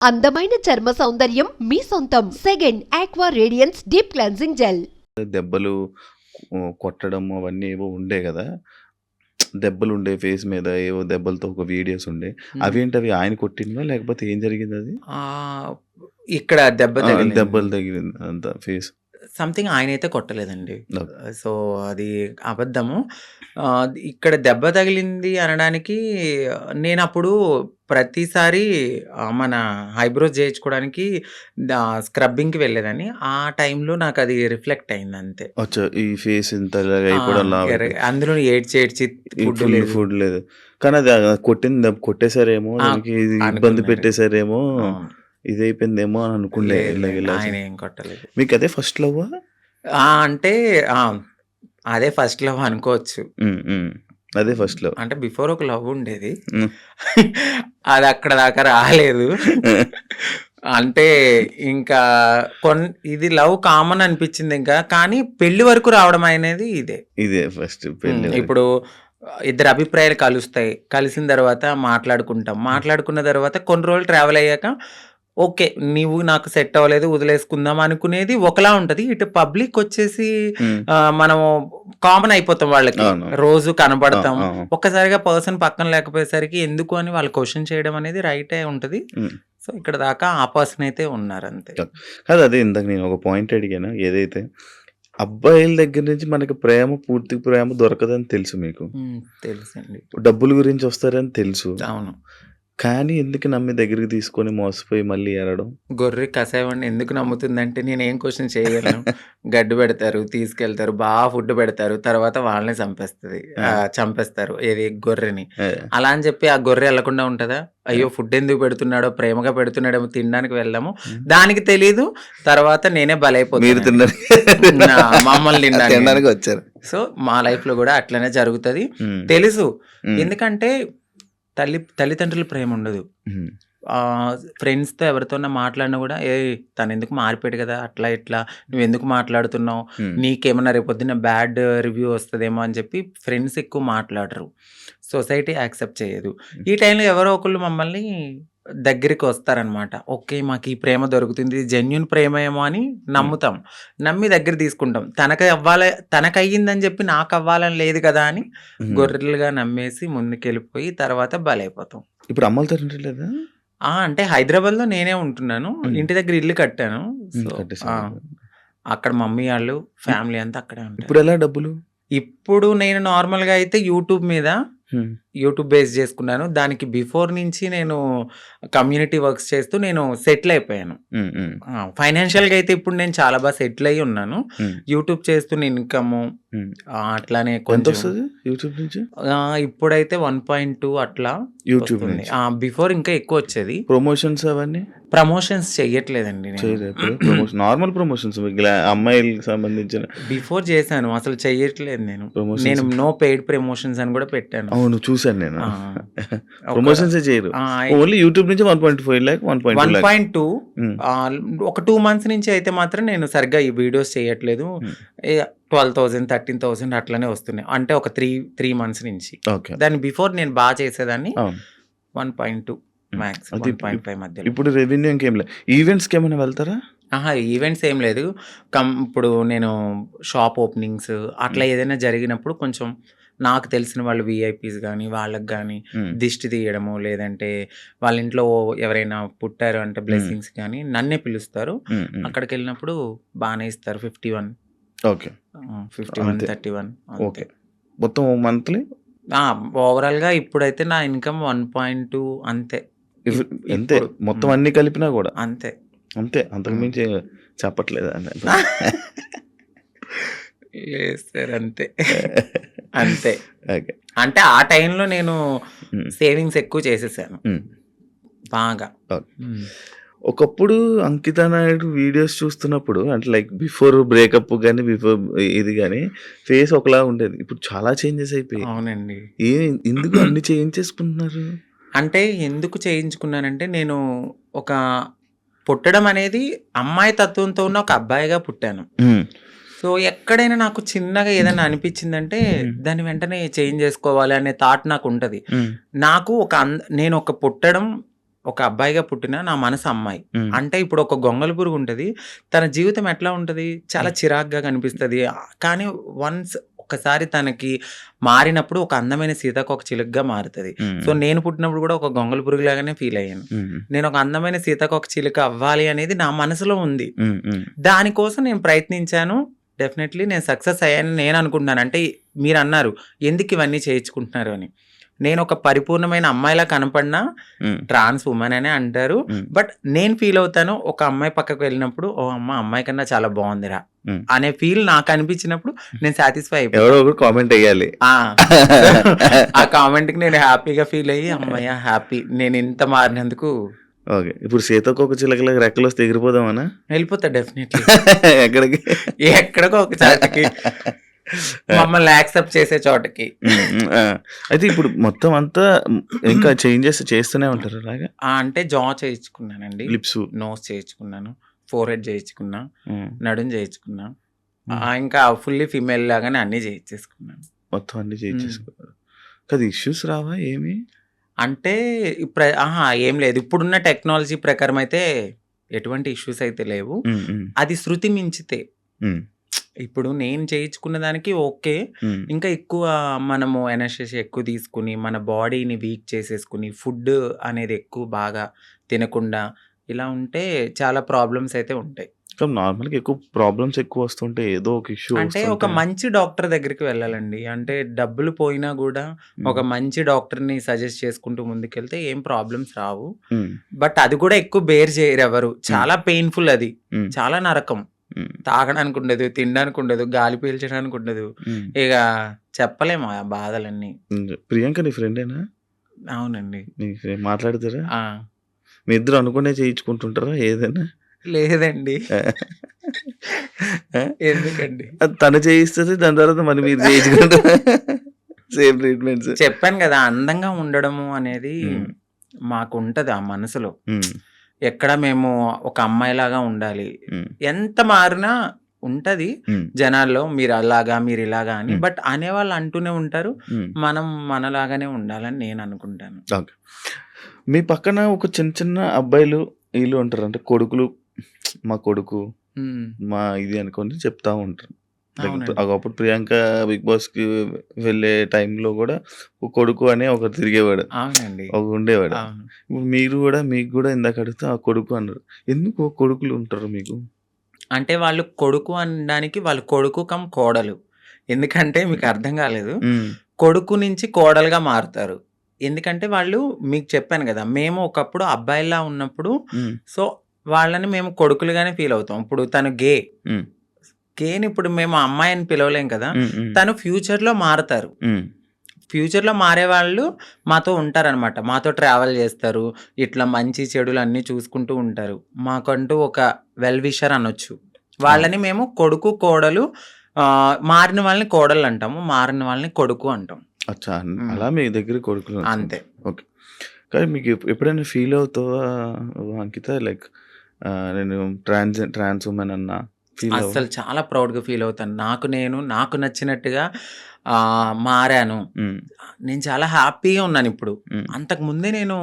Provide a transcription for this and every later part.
అందమైన చర్మ సౌందర్యం మీ సొంతం. Second aqua radiance deep cleansing gel. దెబ్బలు కొట్టడం అవన్నీ ఏవో ఉండే కదా! దెబ్బలు ఉండే ఫేస్ మీద ఏవో దెబ్బలతో ఒక వీడియోస్ ఉండే. అవేంటి అవి ఆయన కొట్టినవా? లేకపోతే ఏం జరిగిందది? ఇక్కడ దెబ్బ తగిలింది. దెబ్బలు తగిలింది అంతా ఫేస్. సంథింగ్ ఆయనైతే కొట్టలేదండి. ఓకే. సో, అది అబద్ధము. ఇక్కడ దెబ్బ తగిలింది అనడానికి నేనప్పుడు ప్రతిసారి మన ఐబ్రోస్ చేయించుకోవడానికి స్క్రబ్బింగ్‌కి వెళ్ళేదాన్ని. ఆ టైంలో నాకది రిఫ్లెక్ట్ అయిందంతే. అచ్చా! ఈ ఫేస్ ఇంత ఇలాగ అయిపోవడం అందులో ఏడ్చి ఫుడ్ లేదు. ఫుడ్ లేదు. కానీ అది కొట్టింది దెబ్బ కొట్టేసారేమో, దానికి ఇబ్బంది అనుకున్నారు. పెట్టేసారేమో, ఇదైపోయిందేమో అని అనుకునే ఆయన ఏం కొట్టలేదు. మీకు అదే ఫస్ట్ లవ్వా? అంటే అదే ఫస్ట్ లవ్ అనుకోవచ్చు. అదే ఫస్ట్ లవ్. అంటే బిఫోర్ ఒక లవ్ ఉండేది. అది అక్కడ దాకా రాలేదు. అంటే ఇంకా ఇది లవ్ కామన్ అనిపించింది ఇంకా. కానీ పెళ్లి వరకు రావడం అనేది ఇదే ఫస్ట్ పెళ్లి. ఇప్పుడు ఇద్దరు అభిప్రాయాలు కలుస్తాయి. కలిసిన తర్వాత మాట్లాడుకుంటాం. మాట్లాడుకున్న తర్వాత కొన్ని రోజులు ట్రావెల్ అయ్యాక ఓకే, నీవు నాకు సెట్ అవ్వలేదు, వదిలేసుకుందాం అనుకునేది ఒకలా ఉంటది. ఇటు పబ్లిక్ వచ్చేసి మనము కామన్ అయిపోతాం. వాళ్ళకి రోజు కనబడతాం. ఒక్కసారిగా పర్సన్ పక్కన లేకపోయేసరికి ఎందుకు అని వాళ్ళు క్వశ్చన్ చేయడం అనేది రైటే ఉంటది. సో ఇక్కడ దాకా ఆ పర్సన్ అయితే ఉన్నారు అంతే. కాదు, అదే ఇందాక నేను ఒక పాయింట్ అడిగాను. ఏదైతే అబ్బాయిల దగ్గర నుంచి మనకి పూర్తి ప్రేమ దొరకదని తెలుసు మీకు. తెలుసండి. డబ్బుల గురించి వస్తారని తెలుసు. అవును. కానీ ఎందుకు నమ్మి దగ్గరికి తీసుకొని మోసపోయి మళ్ళీ ఏడడం? గొర్రె కసాయవాడిని ఎందుకు నమ్ముతుందంటే నేనేం క్వశ్చన్ చేయగలను. గడ్డి పెడతారు, తీసుకెళ్తారు, బాగా ఫుడ్ పెడతారు, తర్వాత వాళ్ళని చంపేస్తారు ఏది గొర్రెని. అలా అని చెప్పి ఆ గొర్రె వెళ్లకుండా ఉంటుందా? అయ్యో ఫుడ్ ఎందుకు పెడుతున్నాడో, ప్రేమగా పెడుతున్నాడేమో, తినడానికి వెళ్ళాము, దానికి తెలీదు. తర్వాత నేనే బలైపోతాను, మమ్మల్ని తినడానికి వచ్చారు. సో మా లైఫ్ లో కూడా అట్లనే జరుగుతుంది తెలుసు. ఎందుకంటే తల్లిదండ్రుల ప్రేమ ఉండదు. ఫ్రెండ్స్తో ఎవరితోన్నా మాట్లాడినా కూడా తను ఎందుకు మారిపోయాడు కదా, అట్లా ఇట్లా నువ్వు ఎందుకు మాట్లాడుతున్నావు, నీకేమన్నా రేపు పొద్దున్న బ్యాడ్ రివ్యూ వస్తుందేమో అని చెప్పి ఫ్రెండ్స్ ఎక్కువ మాట్లాడరు. సొసైటీ యాక్సెప్ట్ చేయదు. ఈ టైంలో ఎవరో ఒకళ్ళు మమ్మల్ని దగ్గరికి వస్తారనమాట. ఓకే, మాకు ఈ ప్రేమ దొరుకుతుంది, జెన్యున్ ప్రేమ ఏమో అని నమ్ముతాం. నమ్మి దగ్గర తీసుకుంటాం. తనకయ్యిందని చెప్పి నాకు అవ్వాలని లేదు కదా అని గొర్రెలుగా నమ్మేసి ముందుకెళ్ళిపోయి తర్వాత బలైపోతాం. ఇప్పుడు అమ్మలతో లేదా? అంటే హైదరాబాద్లో నేనే ఉంటున్నాను. ఇంటి దగ్గర ఇల్లు కట్టాను. సో అక్కడ మమ్మీ వాళ్ళు ఫ్యామిలీ అంతా అక్కడే ఉంటారు. ఇప్పుడు ఎలా డబ్బులు? ఇప్పుడు నేను నార్మల్గా అయితే యూట్యూబ్ బేస్ చేసుకున్నాను. దానికి బిఫోర్ నుంచి నేను కమ్యూనిటీ వర్క్స్ చేస్తూ నేను సెటిల్ అయిపోయాను. ఫైనాన్షియల్గా అయితే ఇప్పుడు నేను చాలా బాగా సెటిల్ అయ్యి ఉన్నాను. యూట్యూబ్ చేస్తున్న ఇన్కమ్ అట్లానే కొంచెం యూట్యూబ్ నుంచి ఇప్పుడైతే 1.2 అట్లా యూట్యూబ్. బిఫోర్ ఇంకా ఎక్కువ వచ్చేది. ప్రమోషన్స్ అవన్నీ ప్రమోషన్స్ చెయ్యట్లేదండి. నార్మల్ ప్రమోషన్స్ అమ్మాయిలకు సంబంధించిన బిఫోర్ చేశాను, అసలు చెయ్యట్లేదు నేను నో పెయిడ్ ప్రమోషన్స్ అని కూడా పెట్టాను. అవును, చూసాను నేను. ప్రమోషన్స్ చేయరు, ఓన్లీ యూట్యూబ్ నుంచి 1.5 lakh 1.2 ఒక 2 months నుంచి అయితే మాత్రం నేను సరిగ్గా ఈ వీడియోస్ చేయట్లేదు. 12,000 13,000 అట్లనే వస్తున్నాయి. అంటే ఒక 3 months నుంచి. దాని బిఫోర్ నేను బాగా చేసేదాన్ని. 1.2 మ్యాక్స్ 1.5 మధ్య. ఇప్పుడు రెవెన్యూ ఇంకేం లేదు. ఈవెంట్స్కి ఏమైనా వెళ్తారా? ఈవెంట్స్ ఏం లేదు. ఇప్పుడు నేను షాప్ ఓపెనింగ్స్ అట్లా ఏదైనా జరిగినప్పుడు కొంచెం నాకు తెలిసిన వాళ్ళు విఐపీస్ కానీ వాళ్ళకి కానీ దిష్టి తీయడము, లేదంటే వాళ్ళ ఇంట్లో ఎవరైనా పుట్టారు అంటే బ్లెస్సింగ్స్ కానీ నన్నే పిలుస్తారు. అక్కడికి వెళ్ళినప్పుడు బాగానే ఇస్తారు. 51 51 31 ఓకే. మొత్తం మంత్లీ ఓవరాల్గా ఇప్పుడైతే నా ఇన్కమ్ 1.2 అంతే. మొత్తం అన్ని కలిపినా కూడా అంతే. అంతకు మించి చెప్పట్లేదు సార్. అంతే. అంటే ఆ టైంలో నేను సేవింగ్స్ ఎక్కువ చేసేసాను బాగా. ఒకప్పుడు అంకిత నాయుడు వీడియోస్ చూస్తున్నప్పుడు అంటే లైక్ బిఫోర్ బ్రేకప్ కానీ బిఫోర్ ఇది కానీ ఫేస్ ఒకలా ఉండేది. ఇప్పుడు చాలా చేంజెస్ అయిపోయాయి. అవునండి. ఎందుకు అన్ని చేంజ్ చేసుకుంటున్నారు? అంటే ఎందుకు చేయించుకున్నానంటే నేను ఒక పుట్టడం అనేది అమ్మాయి తత్వంతో ఉన్న ఒక అబ్బాయిగా పుట్టాను. సో ఎక్కడైనా నాకు చిన్నగా ఏదైనా అనిపించిందంటే దాన్ని వెంటనే చేంజ్ చేసుకోవాలి అనే థాట్ నాకు ఉంటుంది. నాకు నేను ఒక పుట్టడం ఒక అబ్బాయిగా పుట్టిన నా మనసు అమ్మాయి. హ్మ్. అంటే ఇప్పుడు ఒక గొంగళి పురుగు ఉంటది. తన జీవితం ఎట్లా ఉంటది? చాలా చిరాకుగా కనిపిస్తది. కానీ వన్స్ ఒక్కసారి తనకి మారినప్పుడు ఒక అందమైన సీతాకోకచిలుకగా మారుతది. సో, నేను పుట్టినప్పుడు కూడా ఒక గొంగళి పురుగులాగానే ఫీల్ అయ్యాను. నేను ఒక అందమైన సీతాకోకచిలుక అవ్వాలి అనేది నా మనసులో ఉంది. దానికోసం నేను ప్రయత్నించాను. డెఫినెట్‌లీ నేను సక్సెస్ అయ్యానని నేను అనుకుంటున్నాను. అంటే మీరన్నారు ఎందుకు ఇవన్నీ చేయించుకుంటున్నారు అని. నేను ఒక పరిపూర్ణమైన అమ్మాయిలా కనపడినా ట్రాన్స్ ఉమెన్ అనే అంటారు. బట్ నేను ఫీల్ అవుతాను ఒక అమ్మాయి పక్కకు వెళ్ళినప్పుడు ఓ అమ్మాయి కన్నా చాలా బాగుందిరా అనే ఫీల్ నాకు అనిపించినప్పుడు నేను సాటిస్ఫై అయిపోయాను. ఎవరో ఒకరు కామెంట్ వేయాలి. ఆ కామెంట్ కి నేను హ్యాపీగా ఫీల్ అయ్యి అమ్మాయి హ్యాపీ నేను ఇంత మారినందుకు. ఓకే. ఇప్పుడు సీతాకోకచిలుకలకు రెక్కలు వస్తే ఎగిరిపోదామనా? వెళ్ళిపోతా డెఫినెట్లీ. ఎక్కడికి? ఎక్కడికో ఒక చోటకి, మమ్మల్ని యాక్సెప్ట్ చేసే చోటకి. అయితే ఇప్పుడు మొత్తం అంతా ఇంకా చేంజెస్ చేస్తూనే ఉంటారు అలాగా? అంటే జా చేయించుకున్నానండి, లిప్స్, నోస్ చేయించుకున్నాను, ఫోర్ హెడ్ చేయించుకున్నా, నడుం చేయించుకున్నా, ఇంకా ఫుల్లీ ఫీమేల్ లాగానే అన్ని చేయించేసుకున్నాను. మొత్తం అన్ని చేయించేసుకున్నారు కదా. ఇష్యూస్ రావా ఏమి? అంటే ఏం లేదు. ఇప్పుడున్న టెక్నాలజీ ప్రకారం అయితే ఎటువంటి ఇష్యూస్ అయితే లేవు. అది శృతి మించితే ఇప్పుడు నేను చేయించుకున్న దానికి ఓకే. ఇంకా ఎక్కువ మనము ఎనర్జీ ఎక్కువ తీసుకుని మన బాడీని వీక్ చేసేసుకుని ఫుడ్ అనేది ఎక్కువ బాగా తినకుండా ఇలా ఉంటే చాలా ప్రాబ్లమ్స్ అయితే ఉంటాయి. నార్మల్గా ఎక్కువ ప్రాబ్లమ్స్ ఎక్కువ వస్తుంటే ఏదో ఒక ఇష్యూ అంటే ఒక మంచి డాక్టర్ దగ్గరికి వెళ్ళాలండి. అంటే డబ్బులు పోయినా కూడా ఒక మంచి డాక్టర్ని సజెస్ట్ చేసుకుంటూ ముందుకెళ్తే ఏం ప్రాబ్లమ్స్ రావు. బట్ అది కూడా ఎక్కువ బేర్ చేయరు ఎవరు. చాలా పెయిన్ఫుల్, అది చాలా నరకం. తాగడానికి ఉండదు, తినడానికి ఉండదు, గాలి పీల్చడానికి ఉండదు. ఇక చెప్పలేము ఆ బాధలన్నీ. ప్రియాంక నీ ఫ్రెండేనా? అవునండి. మాట్లాడతారా? మీ ఇద్దరు అనుకునే చేయించుకుంటుంటారా ఏదైనా? లేదండి. ఎందుకండి? తను చేయిస్తుంది, దాని తర్వాత మరి మీరు చేయించుకుంటారు. Same treatments. చెప్పాను కదా, అందంగా ఉండడము అనేది మాకు ఉంటది ఆ మనసులో. ఎక్కడ మేము ఒక అమ్మాయిలాగా ఉండాలి, ఎంత మారినా ఉంటది జనాల్లో మీరు అలాగా మీరు ఇలాగా అని. బట్ అనేవాళ్ళు అంటూనే ఉంటారు. మనం మనలాగానే ఉండాలని నేను అనుకుంటాను. మీ పక్కన ఒక చిన్న చిన్న అబ్బాయిలు వీళ్ళు ఉంటారు, అంటే కొడుకులు, మా కొడుకు మా ఇది అనుకొని చెప్తా ఉంటారు. ఒకప్పుడు ప్రియాంక బిగ్ బాస్ కి వెళ్ళే టైంలో కూడా ఒక కొడుకు అనే ఒకరు తిరిగేవాడు, ఒక ఉండేవాడు. ఇప్పుడు మీరు కూడా, మీకు కూడా ఇందాక అడిగితే ఆ కొడుకు అన్నారు. ఎందుకు కొడుకులు ఉంటారు మీకు? అంటే వాళ్ళు కొడుకు అనడానికి వాళ్ళు కొడుకు కమ్ కోడలు. ఎందుకంటే మీకు అర్థం కాలేదు, కొడుకు నుంచి కోడలుగా మారుతారు. ఎందుకంటే వాళ్ళు, మీకు చెప్పాను కదా, మేము ఒకప్పుడు అబ్బాయిలా ఉన్నప్పుడు సో వాళ్ళని మేము కొడుకులుగానే ఫీల్ అవుతాం. ఇప్పుడు తను గేని ఇప్పుడు మేము అమ్మాయి అని పిలవలేం కదా. తను ఫ్యూచర్ లో మారుతారు. ఫ్యూచర్ లో మారే వాళ్ళు మాతో ఉంటారనమాట. మాతో ట్రావెల్ చేస్తారు, ఇట్లా మంచి చెడులు అన్ని చూసుకుంటూ ఉంటారు. మాకంటూ ఒక వెల్ విషర్ అనొచ్చు. వాళ్ళని మేము కొడుకు కోడలు, మారిన వాళ్ళని కోడలు అంటాము, మారిన వాళ్ళని కొడుకు అంటాం. అచ్చా, అలా మీ దగ్గర కొడుకులు అంతే. ఓకే. కానీ మీకు ఎప్పుడైనా ఫీల్ అవుతావా అంకిత, లైక్ నేను ట్రాన్స్ ఉమెన్ అన్నా? అసలు చాలా ప్రౌడ్గా ఫీల్ అవుతాను. నాకు నచ్చినట్టుగా మారాను. నేను చాలా హ్యాపీగా ఉన్నాను ఇప్పుడు. అంతకు ముందే నేను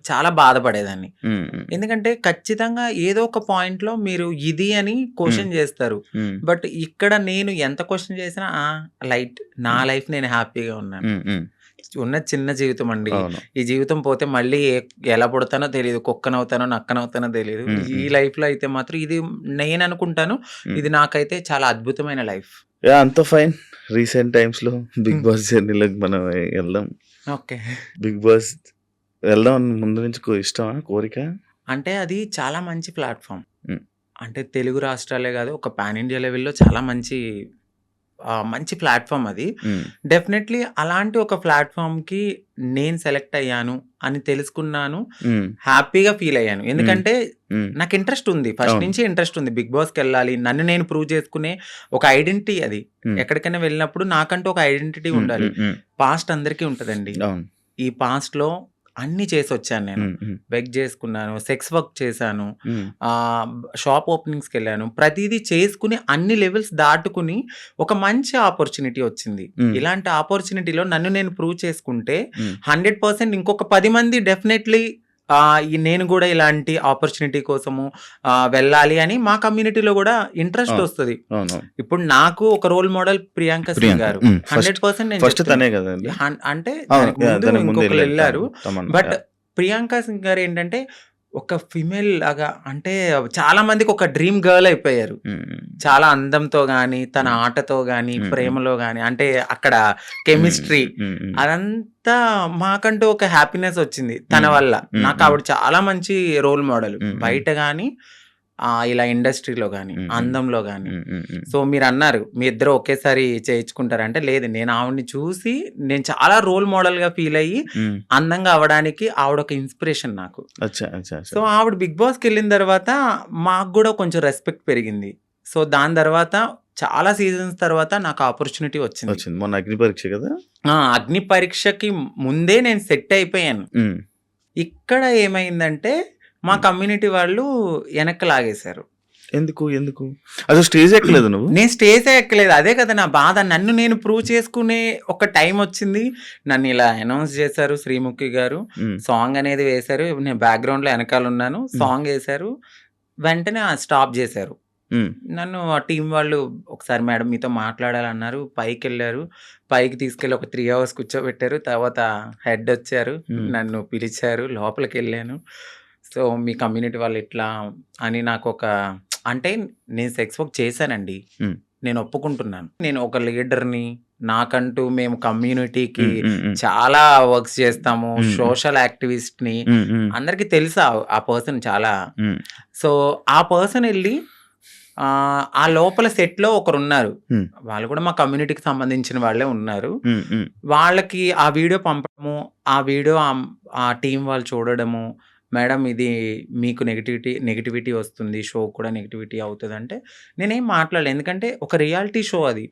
చాలా బాధపడేదాన్ని. ఎందుకంటే ఖచ్చితంగా ఏదో ఒక పాయింట్ లో మీరు ఇది అని క్వశ్చన్ చేస్తారు. బట్ ఇక్కడ నేను ఎంత క్వశ్చన్ చేసినా లైట్, నా లైఫ్ నేను హ్యాపీగా ఉన్నాను. ఉన్న చిన్న జీవితం అండి. ఈ జీవితం పోతే మళ్ళీ ఎలా పుడతానో తెలియదు, కుక్కనవుతానో నక్కనవుతానో తెలియదు. ఈ లైఫ్ లో అయితే మాత్రం ఇది నేను అనుకుంటాను, ఇది నాకైతే చాలా అద్భుతమైన లైఫ్. అంత ఫైన్. రీసెంట్ టైమ్స్ లో బిగ్ బాస్ జర్నీలోకి మనం వెళ్దాం. ఓకే. బిగ్ బాస్ వెళ్దాం ముందు నుంచి ఇష్టమా, కోరిక? అంటే అది చాలా మంచి ప్లాట్ఫామ్. అంటే తెలుగు రాష్ట్రాలే కాదు, ఒక పాన్ ఇండియా లెవెల్లో చాలా మంచి ప్లాట్ఫామ్ అది. డెఫినెట్లీ అలాంటి ఒక ప్లాట్ఫామ్ కి నేను సెలెక్ట్ అయ్యాను అని తెలుసుకున్నాను, హ్యాపీగా ఫీల్ అయ్యాను. ఎందుకంటే నాకు ఇంట్రెస్ట్ ఉంది, ఫస్ట్ నుంచి ఇంట్రెస్ట్ ఉంది. బిగ్ బాస్కి వెళ్ళాలి, నన్ను నేను ప్రూవ్ చేసుకునే ఒక ఐడెంటిటీ అది. ఎక్కడికైనా వెళ్ళినప్పుడు నాకంటూ ఒక ఐడెంటిటీ ఉండాలి. పాస్ట్ అందరికీ ఉంటదండి. ఈ పాస్ట్ లో అన్ని చేసి వచ్చాను నేను. బెగ్ చేసుకున్నాను, సెక్స్ వర్క్ చేశాను, షాప్ ఓపెనింగ్స్కి వెళ్ళాను. ప్రతిదీ చేసుకుని అన్ని లెవెల్స్ దాటుకుని ఒక మంచి ఆపర్చునిటీ వచ్చింది. ఇలాంటి ఆపర్చునిటీలో నన్ను నేను ప్రూవ్ చేసుకుంటే 100% ఇంకొక 10 మంది డెఫినెట్లీ నేను కూడా ఇలాంటి ఆపర్చునిటీ కోసము వెళ్ళాలి అని మా కమ్యూనిటీలో కూడా ఇంట్రెస్ట్ వస్తుంది. ఇప్పుడు నాకు ఒక రోల్ మోడల్ ప్రియాంక సింగ్ గారు 100% నేను ఫస్ట్ తనే కదండి. అంటే అవును, ముందు ముందు ఇంకొకరు వెళ్ళారు. తమన్నా. బట్ ప్రియాంక సింగ్ గారు ఏంటంటే ఒక ఫిమేల్ లాగా, అంటే చాలా మందికి ఒక డ్రీమ్ గర్ల్ అయిపోయారు. చాలా అందంతో గాని, తన ఆటతో గాని, ప్రేమలో గాని, అంటే అక్కడ కెమిస్ట్రీ అదంతా మాకంటూ ఒక హ్యాపీనెస్ వచ్చింది తన వల్ల. నాకు ఆవిడ చాలా మంచి రోల్ మోడల్, బయట గాని ఇలా ఇండస్ట్రీలో గాని, అందంలో గాని. సో మీరు అన్నారు మీ ఇద్దరు ఒకేసారి చేయించుకుంటారంటే, లేదు, నేను ఆవిడని చూసి నేను చాలా రోల్ మోడల్ గా ఫీల్ అయ్యి అందంగా అవడానికి ఆవిడ ఒక ఇన్స్పిరేషన్ నాకు. సో ఆవిడ బిగ్ బాస్కి వెళ్ళిన తర్వాత మాకు కూడా కొంచెం రెస్పెక్ట్ పెరిగింది. సో దాని తర్వాత చాలా సీజన్స్ తర్వాత నాకు ఆపర్చునిటీ వచ్చింది. మొన్న అగ్ని పరీక్ష కదా. అగ్ని పరీక్షకి ముందే నేను సెట్ అయిపోయాను. ఇక్కడ ఏమైందంటే మా కమ్యూనిటీ వాళ్ళు వెనక్కి లాగేశారు. ఎందుకు అసలు స్టేజ్ ఎక్కలేదు నువ్వు? నేను స్టేజే ఎక్కలేదు, అదే కదా నా బాధ. నన్ను నేను ప్రూవ్ చేసుకునే ఒక టైం వచ్చింది, నన్ను ఇలా అనౌన్స్ చేశారు శ్రీముఖి గారు, సాంగ్ అనేది వేశారు, నేను బ్యాక్గ్రౌండ్ లో వెనకాల ఉన్నాను, సాంగ్ వేశారు, వెంటనే స్టాప్ చేశారు నన్ను. ఆ టీం వాళ్ళు ఒకసారి మేడం మీతో మాట్లాడాలన్నారు, పైకి వెళ్ళారు, పైకి తీసుకెళ్ళి ఒక 3 hours కూర్చోబెట్టారు. తర్వాత హెడ్ వచ్చారు, నన్ను పిలిచారు, లోపలికి వెళ్ళాను. సో మీ కమ్యూనిటీ వాళ్ళు ఇట్లా అని నాకు ఒక, అంటే నేను సెక్స్ వర్క్ చేశానండి, నేను ఒప్పుకుంటున్నాను. నేను ఒక లీడర్ని, నాకంటూ మేము కమ్యూనిటీకి చాలా వర్క్స్ చేస్తాము, సోషల్ యాక్టివిస్ట్ ని, అందరికి తెలుసా ఆ పర్సన్ చాలా. సో ఆ పర్సన్ వెళ్ళి ఆ లోపల సెట్ లో ఒకరు ఉన్నారు, వాళ్ళు కూడా మా కమ్యూనిటీకి సంబంధించిన వాళ్ళే ఉన్నారు. వాళ్ళకి ఆ వీడియో పంపడము, ఆ వీడియో ఆ టీం వాళ్ళు చూడడము, మేడం ఇది మీకు నెగిటివిటీ వస్తుంది, షో కూడా నెగిటివిటీ అవుతుంది అంటే నేనేం మాట్లాడలేదు, ఎందుకంటే ఒక రియాలిటీ షో అది.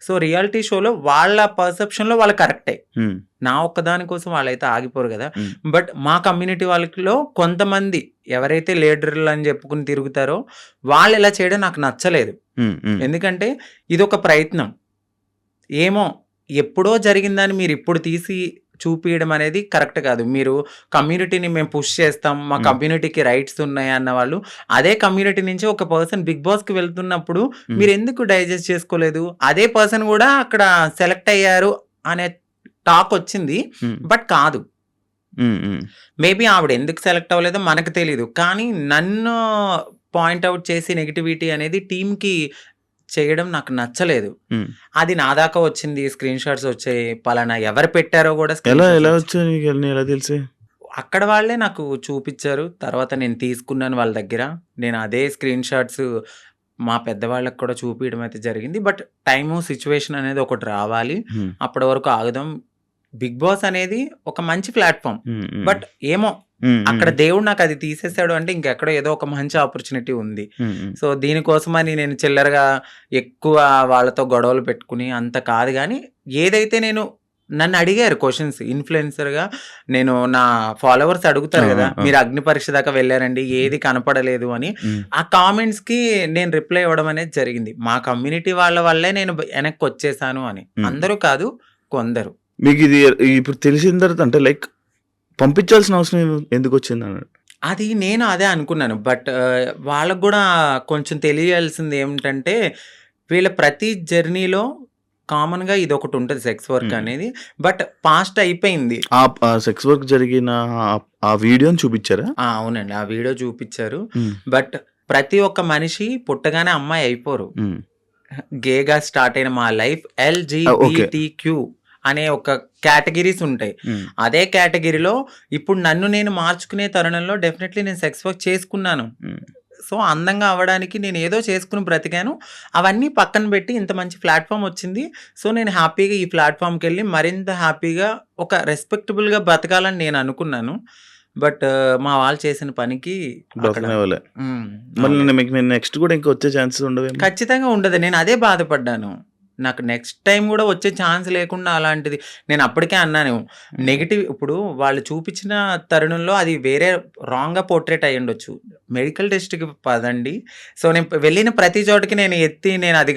సో రియాలిటీ షోలో వాళ్ళ పర్సెప్షన్ లో వాళ్ళు కరెక్టే, నా ఒక్కదాని కోసం వాళ్ళైతే ఆగిపోరు కదా. బట్ మా కమ్యూనిటీ వాళ్ళలో కొంతమంది ఎవరైతే లీడర్లు అని చెప్పుకుని తిరుగుతారో వాళ్ళు ఇలా చేయడం నాకు నచ్చలేదు. ఎందుకంటే ఇది ఒక ప్రయత్నం, ఏమో ఎప్పుడో జరిగిందని మీరు ఇప్పుడు తీసి చూపించడం అనేది కరెక్ట్ కాదు. మీరు కమ్యూనిటీని మేము పుష్ చేస్తాం, మా కమ్యూనిటీకి రైట్స్ ఉన్నాయి అన్న వాళ్ళు అదే కమ్యూనిటీ నుంచి ఒక పర్సన్ బిగ్ బాస్ కి వెళ్తున్నప్పుడు మీరు ఎందుకు డైజెస్ట్ చేసుకోలేదు? అదే పర్సన్ కూడా అక్కడ సెలెక్ట్ అయ్యారు అనే టాక్ వచ్చింది, బట్ కాదు. మేబీ ఆవిడ ఎందుకు సెలెక్ట్ అవ్వలేదో మనకు తెలీదు, కానీ నన్ను పాయింట్అవుట్ చేసి నెగిటివిటీ అనేది టీంకి చేయడం నాకు నచ్చలేదు. అది నా దాకా వచ్చింది, స్క్రీన్ షాట్స్ వచ్చాయి, పలానా ఎవరు పెట్టారో కూడా తెలిసి అక్కడ వాళ్ళే నాకు చూపించారు. తర్వాత నేను తీసుకున్నాను వాళ్ళ దగ్గర, నేను అదే స్క్రీన్ షాట్స్ మా పెద్దవాళ్ళకి కూడా చూపించడం అయితే జరిగింది. బట్ టైము సిచ్యువేషన్ అనేది ఒకటి రావాలి, అప్పటి వరకు ఆగుదాం. బిగ్ బాస్ అనేది ఒక మంచి ప్లాట్ఫామ్, బట్ ఏమో అక్కడ దేవుడు నాకు అది తీసేసాడు అంటే ఇంకెక్కడో ఏదో ఒక మంచి ఆపర్చునిటీ ఉంది. సో దీనికోసమని నేను చిల్లరగా ఎక్కువ వాళ్ళతో గొడవలు పెట్టుకుని అంత కాదు, కానీ ఏదైతే నేను నన్ను అడిగారు క్వశ్చన్స్ ఇన్ఫ్లుయెన్సర్ గా, నేను నా ఫాలోవర్స్ అడుగుతారు కదా, మీరు అగ్ని పరీక్ష దాకా వెళ్ళారండి, ఏది కనపడలేదు అని, ఆ కామెంట్స్ కి నేను రిప్లై ఇవ్వడం అనేది జరిగింది. మా కమ్యూనిటీ వాళ్ళ వల్లే నేను వెనక్కి వచ్చేసాను అని. అందరూ కాదు, కొందరు. మీకు ఇది ఇప్పుడు తెలిసిన తర్వాత అంటే లైక్ పంపించాల్సిన అవసరం ఎందుకు వచ్చింది అన్నాడు? అది నేను అదే అనుకున్నాను. బట్ వాళ్ళకు కూడా కొంచెం తెలియాల్సింది ఏమిటంటే, వీళ్ళ ప్రతి జర్నీలో కామన్ గా ఇది ఒకటి ఉంటుంది, సెక్స్ వర్క్ అనేది. బట్ పాస్ట్ అయిపోయింది. ఆ సెక్స్ వర్క్ జరిగిన ఆ వీడియోని చూపించారా? అవునండి, ఆ వీడియో చూపించారు. బట్ ప్రతి ఒక్క మనిషి పుట్టగానే అమ్మాయి అయిపోరు. గేగా స్టార్ట్ అయిన మా లైఫ్ LGBTQ అనే ఒక కేటగిరీస్ ఉంటాయి. అదే కేటగిరీలో ఇప్పుడు నన్ను నేను మార్చుకునే తరుణంలో డెఫినెట్లీ నేను సెక్స్ వర్క్ చేసుకున్నాను. సో అందంగా అవ్వడానికి నేను ఏదో చేసుకుని బ్రతికాను. అవన్నీ పక్కన పెట్టి ఇంత మంచి ప్లాట్ఫామ్ వచ్చింది. సో నేను హ్యాపీగా ఈ ప్లాట్ఫామ్కి వెళ్ళి మరింత హ్యాపీగా ఒక రెస్పెక్టబుల్గా బ్రతకాలని నేను అనుకున్నాను. బట్ మా వాళ్ళు చేసిన పనికి నెక్స్ట్ కూడా ఇంకా వచ్చే ఛాన్సెస్ ఉండవు? ఖచ్చితంగా ఉండదు. నేను అదే బాధపడ్డాను, నాకు నెక్స్ట్ టైం కూడా వచ్చే ఛాన్స్ లేకుండా అలాంటిది. నేను అప్పటికే అన్నాను, నెగిటివ్ ఇప్పుడు వాళ్ళు చూపించిన తరుణంలో అది వేరే రాంగ్గా పోర్ట్రేట్ అయ్యి ఉండొచ్చు. మెడికల్ టెస్ట్‌కి పదండి. సో, నేను వెళ్ళిన ప్రతి చోటకి నేను ఎత్తి నేను అది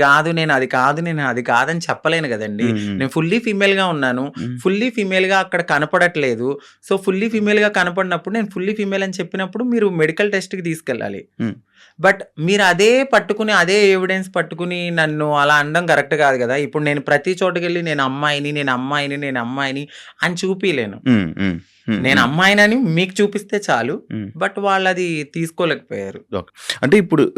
కాదని చెప్పలేను గదండీ. నేను ఫుల్లీ ఫీమేల్‌గా ఉన్నాను. ఫుల్లీ ఫీమేల్‌గా అక్కడ కనపడట్లేదు. సో, ఫుల్లీ ఫీమేల్‌గా కనపడినప్పుడు నేను ఫుల్లీ ఫీమేల్ అని చెప్పినప్పుడు మీరు మెడికల్ టెస్ట్‌కి తీసుకెళ్ళాలి. బట్ మీరు అదే పట్టుకుని, అదే ఎవిడెన్స్ పట్టుకుని నన్ను అలా అనడం కరెక్ట్ కాదు గదా! ఇప్పుడు నేను ప్రతి చోటకెళ్ళి నేను అమ్మాయిని అని చూపియలేను. నేను అమ్మాయినని మీకు చూపిస్తే చాలు. బట్ వాళ్ళది తీసుకోలేకపోయారు. అంటే ఇప్పుడు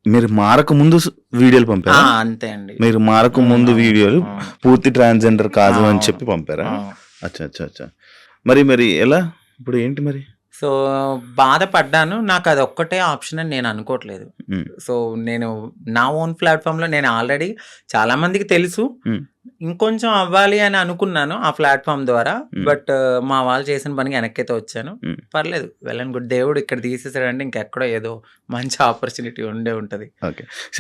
మీరు మారక ముందు వీడియోలు పంపారా? అంతే అండి. మీరు మారక ముందు వీడియోలు పూర్తి ట్రాన్స్జెండర్ కాదు అని చెప్పి పంపారా? ఆ! అచ్చా. మరి ఎలా? ఇప్పుడు ఏంటి మరి? సో, బాధపడ్డాను. నాకు అదొక్కటే ఆప్షన్ అని నేను అనుకోవట్లేదు. సో, నేను నా ఓన్ ప్లాట్‌ఫామ్‌లో నేను ఆల్రెడీ చాలా మందికి తెలుసు. ఇంకొంచెం అవ్వాలి అని అనుకున్నాను ఆ ప్లాట్‌ఫామ్ ద్వారా. బట్ మా వాళ్ళు చేసిన పనికి వెనక్కైతే వచ్చాను. పర్లేదు. Well and good. దేవుడు ఇక్కడ తీసేసాడంటే ఇంకెక్కడో ఏదో మంచి ఆపర్చునిటీ ఉండే ఉంటది. ఓకే.